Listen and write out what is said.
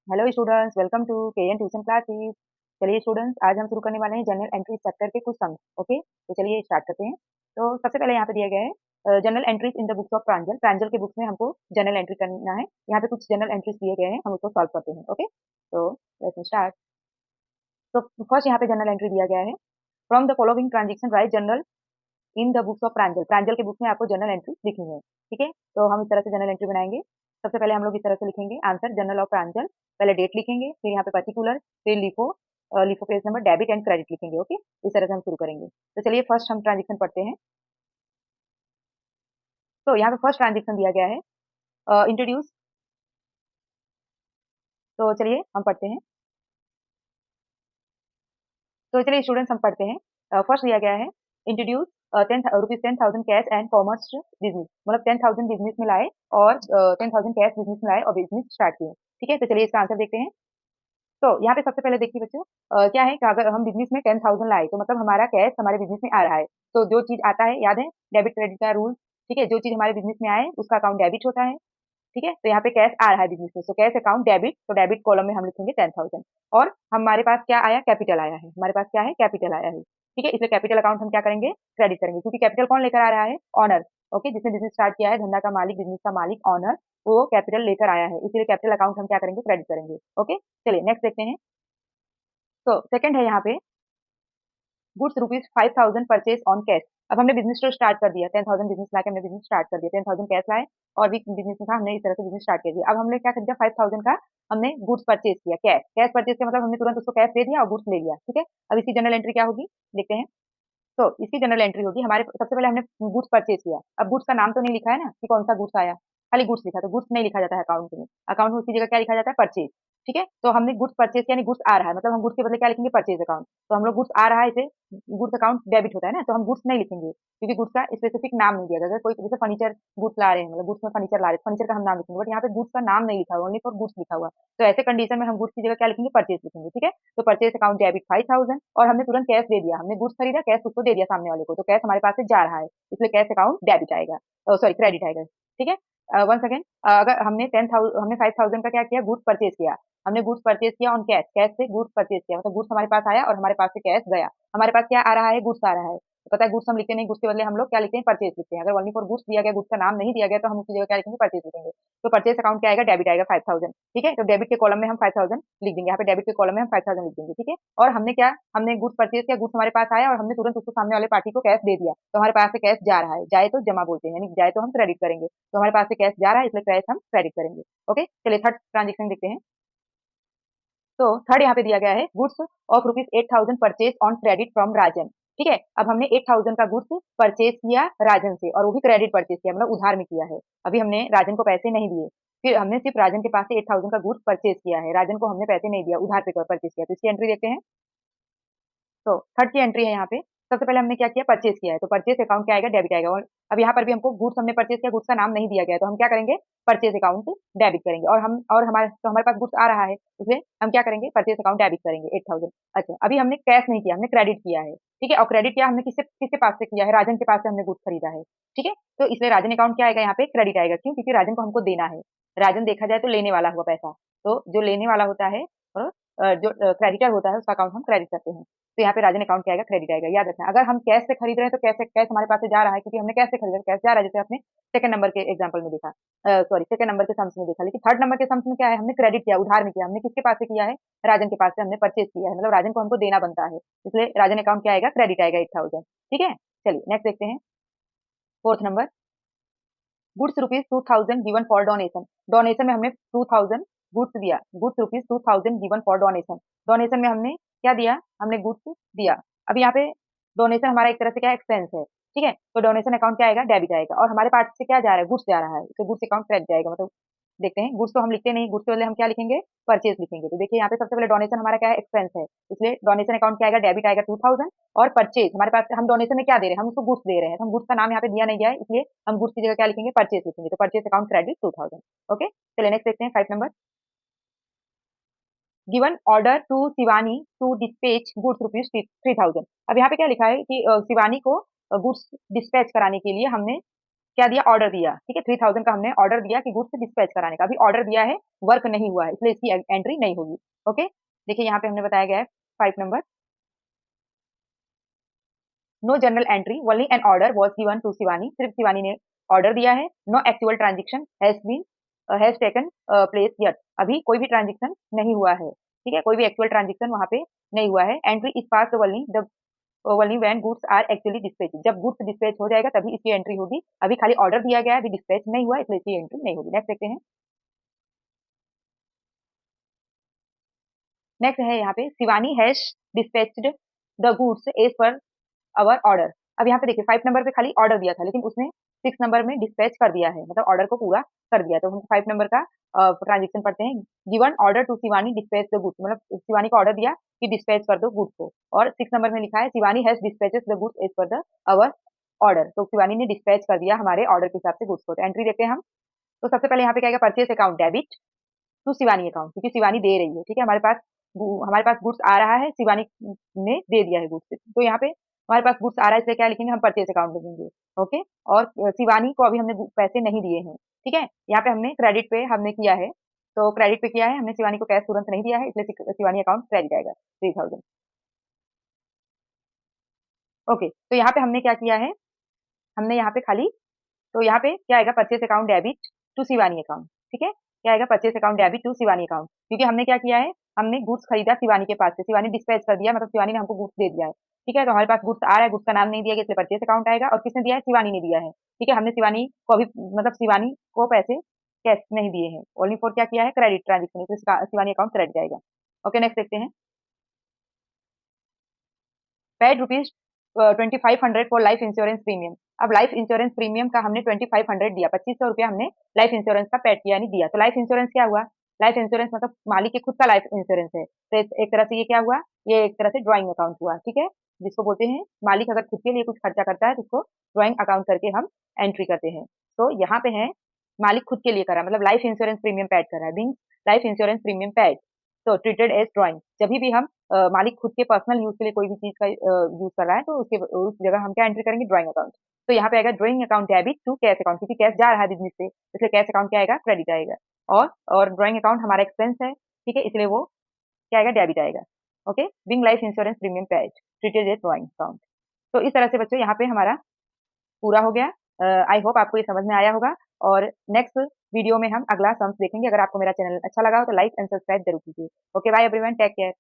Hello students, welcome to KN tuition classes. चलिए students, आज हम शुरू करने वाले हैं जनरल एंट्री चैप्टर के कुछ सम्स। ओके, तो चलिए स्टार्ट करते हैं। तो सबसे पहले यहाँ पे दिया गया है journal entries in the books of Pranjal. Pranjal के बुक्स में हमको जनरल एंट्री करना है। यहाँ पे कुछ जनरल एंट्रीज दिए गए हैं, हम उसको सॉल्व करते हैं। ओके, तो लेट्स स्टार्ट। तो फर्स्ट यहाँ पे जनरल एंट्री दिया गया है, from the following transaction write journal in the books of Pranjal. Pranjal के बुक में आपको जनरल एंट्री लिखनी है। ठीक है, तो हम इस तरह से जनरल एंट्री बनाएंगे। सबसे पहले हम लोग इस तरह से लिखेंगे आंसर जनरल ऑफ प्रांजल। पहले डेट लिखेंगे, फिर यहाँ पे पर्टिकुलर, फिर लिखो लिखो page number, debit and credit लिखेंगे। ओके, इस तरह से हम शुरू करेंगे। तो चलिए फर्स्ट हम ट्रांजेक्शन पढ़ते हैं। तो यहाँ पे फर्स्ट ट्रांजेक्शन दिया गया है इंट्रोड्यूस। तो चलिए हम पढ़ते हैं। तो चलिए स्टूडेंट्स हम पढ़ते हैं। फर्स्ट दिया गया है introduce 10,000 cash and commerce business, मतलब 10,000 बिजनेस में लाए और 10,000 कैश बिजनेस में लाए और बिजनेस स्टार्ट किए। ठीक है, तो चलिए इसका आंसर देखते हैं। तो यहाँ पे सबसे पहले देखिए बच्चों, क्या है कि अगर हम बिजनेस में 10,000 लाए तो मतलब हमारा कैश हमारे बिजनेस में आ रहा है। तो जो चीज आता है, याद है डेबिट क्रेडिट का रूल। ठीक है, जो चीज हमारे बिजनेस में आए उसका अकाउंट डेबिट होता है। ठीक है, तो यहाँ पे कैश आ रहा है बिजनेस में, तो कैश अकाउंट डेबिट, तो डेबिट कॉलम में हम लिखेंगे 10,000। और हमारे पास क्या आया, कैपिटल आया है, हमारे पास क्या है, कैपिटल आया है। ठीक है, इसलिए कैपिटल अकाउंट हम क्या करेंगे, क्रेडिट करेंगे, क्योंकि कैपिटल कौन लेकर आ रहा है, ऑनर। ओके, जिसने बिजनेस स्टार्ट किया है, धंधा का मालिक, बिजनेस का मालिक, ऑनर, वो कैपिटल लेकर आया है, इसलिए कैपिटल अकाउंट हम क्या करेंगे, क्रेडिट करेंगे। ओके, चलिए नेक्स्ट देखते हैं। तो सेकंड है यहाँ पे goods rupees 5,000 purchase on cash. अब हमने बिजनेस तो स्टार्ट कर दिया, 10,000 बिजनेस लाके हमने बिजनेस स्टार्ट कर दिया, 10,000 कैश लाए और भी बिजनेस में था, हमने इस तरह से बिजनेस स्टार्ट कर दिया। अब हमने क्या खरीदा, 5,000 का हमने गुड्स परचेज किया, कैश कैश परचेज का मतलब हमने तुरंत उसको कैश दे दिया और गुड्स ले लिया। ठीक है, अब इसकी जनरल एंट्री क्या होगी, देखते हैं। तो इसकी जनरल एंट्री होगी, हमारे सबसे पहले हमने गुड्स परचेज किया। अब गुड्स का नाम तो नहीं लिखा है ना कि कौन सा गुड्स आया, खाली गुड्स लिखा, तो गुड्स नहीं लिखा जाता है अकाउंट में। अकाउंट में उसकी जगह क्या लिखा जाता है, परचेज। ठीक है, तो हमने गुड्स परचेज यानी गुड्स आ रहा है, मतलब हम गुड्स के बदले क्या लिखेंगे, परचेज अकाउंट। तो हम लोग गुड्स आ रहा है, इसे गुड्स अकाउंट डेबिट होता है ना, तो हम गुड्स नहीं लिखेंगे क्योंकि गुड्स का स्पेसिफिक नाम नहीं दिया गया। अगर कोई जैसे फर्नीचर गुड्स ला रहे हैं, मतलब गुड्स में फर्नीचर ला रहे हैं, फर्नीचर का हम नाम लिखेंगे, बट यहाँ पे गुड्स का नाम नहीं लिखा हुआ, ओनली फॉर गुड्स लिखा हुआ। तो ऐसे कंडीशन में हम गुड्स की जगह क्या लिखेंगे, परचेज लिखेंगे। ठीक है, तो परचेज अकाउंट डेबिट 5,000 और हमने तुरंत कैश दे दिया, हमने गुड्स खरीदा, कैश उसको दे दिया सामने वाले को, तो कैश हमारे पास से जा रहा है, इसलिए कैश अकाउंट डेबिट आएगा, सॉरी क्रेडिट आएगा। ठीक है, वन सेकेंड, अगर हमने 10,000 हमने 5,000 का क्या किया, गुड्स परचेज किया, हमने गुड्स परचेज किया ऑन कैश, कैश से गुड्स परचेज किया, मतलब गुड्स हमारे पास आया और हमारे पास से कैश गया। हमारे पास क्या आ रहा है, गुड्स आ रहा है। तो पता है गुड्स हम लिखते नहीं, गुड्स के बदले हम लोग क्या लिखते हैं, परचेज लिखते हैं। अगर ओनली फॉर गुड्स दिया गया, गुड्स का नाम नहीं दिया गया, तो हम उसकी जगह क्या लिखेंगे, परचेज लिखेंगे। तो परचेज अकाउंट क्या आएगा, डेबिट आएगा 5,000। ठीक है, तो डेबिट के कॉलम में हम 5,000 लिख देंगे, यहाँ पे डेबिट के कॉलम में हम 5,000 लिख देंगे। ठीक है, और हमने क्या, हमने गुड्स परचेज किया, गुड्स हमारे पास आया और हमने तुरंत उसको सामने वाले पार्टी को कैश दे दिया, तो हमारे पास से कैश जा रहा है, जाए तो जमा बोलते हैं, यानी जाए तो हम क्रेडिट करेंगे, तो हमारे पास से कैश जा रहा है, इसलिए कैश हम क्रेडिट करेंगे। ओके, चलिए थर्ड ट्रांजेक्शन देखते हैं। तो थर्ड यहाँ पे दिया गया है goods of rupees 8,000 purchase on credit from Rajan. ठीक है, अब हमने 8,000 का गुड्स परचेज किया राजन से, और वो भी क्रेडिट परचेज किया, मतलब उधार में किया है। अभी हमने राजन को पैसे नहीं दिए, फिर हमने सिर्फ राजन के पास से 8,000 का गुड्स परचेज किया है, राजन को हमने पैसे नहीं दिया, उधार पे परचेज किया। तो इसकी एंट्री देखते हैं। तो थर्ड की एंट्री है यहाँ पे, सबसे पहले हमने क्या किया, परचेज किया है, तो परचेज अकाउंट क्या आएगा, डेबिट आएगा। और अब यहाँ पर भी हमको गुड्स हमने परचेज किया, गुड्स का नाम नहीं दिया गया, तो हम क्या करेंगे, परचेज अकाउंट डेबिट करेंगे। और हम और हमारे तो हमारे पास गुड्स आ रहा है, इसलिए हम क्या करेंगे, परचेज अकाउंट डेबिट करेंगे 8,000। अच्छा, अभी हमने कैश नहीं किया, हमने क्रेडिट किया है। ठीक है, और क्रेडिट क्या हमने किससे किसके पास से किया है, राजन के पास से हमने गुड्स खरीदा है। ठीक है, तो इसलिए राजन अकाउंट क्या आएगा, यहाँ पे क्रेडिट आएगा, क्यों, क्योंकि राजन को हमको देना है। राजन देखा जाए तो लेने वाला हुआ पैसा, तो जो लेने वाला होता है और जो क्रेडिटर होता है उसका अकाउंट हम क्रेडिट करते हैं। तो यहाँ पे राजन अकाउंट क्या आएगा, क्रेडिट आएगा, याद रखना। अगर हम कैश से खरीद रहे हैं तो कैश कैश हमारे पास से जा रहा है, क्योंकि हमने कैश से खरीदा, कैश जा रहा है, जैसे आपने सेकंड नंबर के एग्जांपल में देखा, सॉरी सेकंड नंबर के सम्स में देखा। लेकिन थर्ड नंबर के सम्स में क्या है, हमने क्रेडिट किया, उधार में किया, हमने किसके पास से किया है, राजन के पास से हमने परचेज किया है, मतलब राजन को हमको देना बनता है, इसलिए राजन अकाउंट क्या आएगा, क्रेडिट आएगा 8,000। ठीक है, चलिए नेक्स्ट देखते हैं। Fourth number, goods rupees 2,000 given for donation. Donation में हमने 2,000 गुड्स दिया, goods rupees 2,000 given for donation. Donation में हमने क्या दिया, हमने गुड्स दिया। अब यहाँ पे डोनेशन हमारा एक तरह से क्या एक्सपेंस है। ठीक है, तो डोनेशन अकाउंट क्या आएगा, डेबिट आएगा, और हमारे पास से क्या जा रहा है, गुड्स जा रहा है, तो गुड्स अकाउंट क्रेडिट जाएगा। मतलब देखते हैं, गुड्स तो हम लिखते नहीं, गुड्स के बदले हम क्या लिखेंगे, परचेज लिखेंगे। तो देखिए यहाँ पे सबसे पहले डोनेशन हमारा क्या है, एक्सपेंस है, इसलिए डोनेशन अकाउंट क्या आएगा, डेबिट आएगा 2,000। और परचेज हमारे पास, हम डोनेशन में क्या दे रहे हैं, हम उसको गुड्स दे रहे हैं, तो हम गुड्स का नाम यहाँ पे दिया नहीं गया है, इसलिए हम गुड्स की जगह क्या लिखेंगे, परचेज लिखेंगे, तो परचेज अकाउंट क्रेडिट 2,000। ओके, चलिए नेक्स्ट देखते हैं, 5 number. Given order to Shivani to dispatch goods rupees 3,000। अब यहाँ पे क्या लिखा है कि शिवानी को गुड्स डिस्पैच कराने के लिए हमने क्या दिया, ऑर्डर दिया, ठीक है, 3000 का हमने ऑर्डर दिया कि गुड्स डिस्पैच कराने का। अभी ऑर्डर दिया है, वर्क नहीं हुआ है, इसलिए इसकी एंट्री नहीं होगी। ओके, देखिए यहाँ पे हमने बताया गया है 5 number, no journal entry, only an order was given to Shivani, सिर्फ शिवानी ने ऑर्डर दिया है। No actual transaction has taken place yet, अभी कोई भी ट्रांजेक्शन नहीं हुआ है, ठीक है, कोई भी एक्चुअल ट्रांजेक्शन वहां पे नहीं हुआ है। Entry is pass only the only when goods are actually dispatch, जब गुड्स डिस्पैच हो जाएगा तभी इसकी एंट्री होगी। अभी खाली ऑर्डर दिया गया है, अभी डिस्पैच नहीं हुआ, इसलिए इसकी एंट्री नहीं होगी। नेक्स्ट देखते हैं। नेक्स्ट है यहाँ पे Shivani has dispatched the goods as per our order. अब यहाँ पे देखिए 5 नंबर पे खाली ऑर्डर दिया था, लेकिन उसने 6 नंबर में डिस्पैच कर दिया है, मतलब ऑर्डर को पूरा कर दिया। तो हम 5 नंबर का ट्रांजेक्शन पढ़ते हैं। Given order to Shivani dispatch the goods, मतलब शिवानी को ऑर्डर दिया कि डिस्पैच कर दो गुड्स को, और 6 नंबर में लिखा है Shivani has dispatches the goods as per the our order, तो शिवानी ने डिस्पैच कर दिया हमारे ऑर्डर के हिसाब से गुड्स को। तो एंट्री देखते हैं हम। तो सबसे पहले यहाँ पे क्या आएगा, purchase account debit to Shivani account, क्योंकि शिवानी दे रही है, ठीक है, हमारे पास गुड्स आ रहा है, शिवानी ने दे दिया है गुड्स, तो यहाँ पे हमारे पास गुड्स आ रहा है, इसलिए क्या लिखेंगे हम, परचेज अकाउंट लिखेंगे। ओके, और शिवानी को अभी हमने पैसे नहीं दिए हैं, ठीक है, यहाँ पे हमने क्रेडिट पे हमने किया है, तो क्रेडिट पे किया है हमने, शिवानी को कैश तुरंत नहीं दिया है, इसलिए शिवानी अकाउंट क्रेडिट आएगा 3000। ओके, तो यहाँ पे हमने क्या किया है, हमने यहाँ पे खाली, तो यहाँ पे क्या आएगा, purchase account debit to Shivani account, ठीक है, क्या आएगा, purchase account debit to Shivani account, क्योंकि हमने क्या किया है, हमने गुड्स खरीदा शिवानी के पास से, शिवानी डिस्पैच कर दिया, मतलब शिवानी ने हमको गुड्स दे दिया है, ठीक है, तो हमारे पास गुड्स आ रहा है, गुड्स का नाम नहीं दिया गया, इसलिए परचेस अकाउंट आएगा, और किसने दिया है, शिवानी ने दिया है, ठीक है, हमने शिवानी को अभी, मतलब शिवानी को पैसे कैश नहीं दिए हैं, ओनली फॉर क्या किया है, क्रेडिट ट्रांजेक्शन, इसलिए शिवानी अकाउंट क्रेडिट जाएगा। ओके, नेक्स्ट देखते हैं। Paid rupees 2500 for life insurance premium. अब लाइफ इंश्योरेंस प्रीमियम का हमने 2500 दिया, 2500 रुपया हमने लाइफ इंश्योरेंस का पेड किया, नहीं दिया, तो लाइफ इंश्योरेंस क्या हुआ, लाइफ इंश्योरेंस मतलब मालिक के खुद का लाइफ इंश्योरेंस है, तो एक तरह से ये क्या हुआ, ये एक तरह से ड्राइंग अकाउंट हुआ, ठीक है, जिसको बोलते हैं मालिक अगर खुद के लिए कुछ खर्चा करता है तो उसको ड्राइंग अकाउंट करके हम एंट्री करते हैं। तो यहाँ पे है मालिक खुद के लिए करा, मतलब लाइफ इंश्योरेंस प्रीमियम पेड कर रहा है, mean life insurance premium paid, तो ट्रीटेड एज ड्राइंग, जब भी हम मालिक खुद के पर्सनल यूज के लिए कोई भी चीज का यूज कर रहा है, तो उसके उस जगह हम क्या एंट्री करेंगे, ड्राइंग अकाउंट। तो यहाँ पे आएगा drawing account debit to cash account, क्योंकि कैश जा रहा है बिजनेस से, इसलिए कैश अकाउंट क्या आएगा, क्रेडिट आएगा, और ड्राइंग अकाउंट हमारा एक्सपेंस है, ठीक है, इसलिए वो क्या आएगा, डेबिट आएगा। Okay, being life insurance premium paid treated as drawing account. तो इस तरह से बच्चों यहाँ पे हमारा पूरा हो गया। आई होप आपको ये समझ में आया होगा, और नेक्स्ट वीडियो में हम अगला सम्स देखेंगे। अगर आपको मेरा चैनल अच्छा लगा हो तो लाइक एंड सब्सक्राइब जरूर कीजिए। Okay, bye everyone, take care.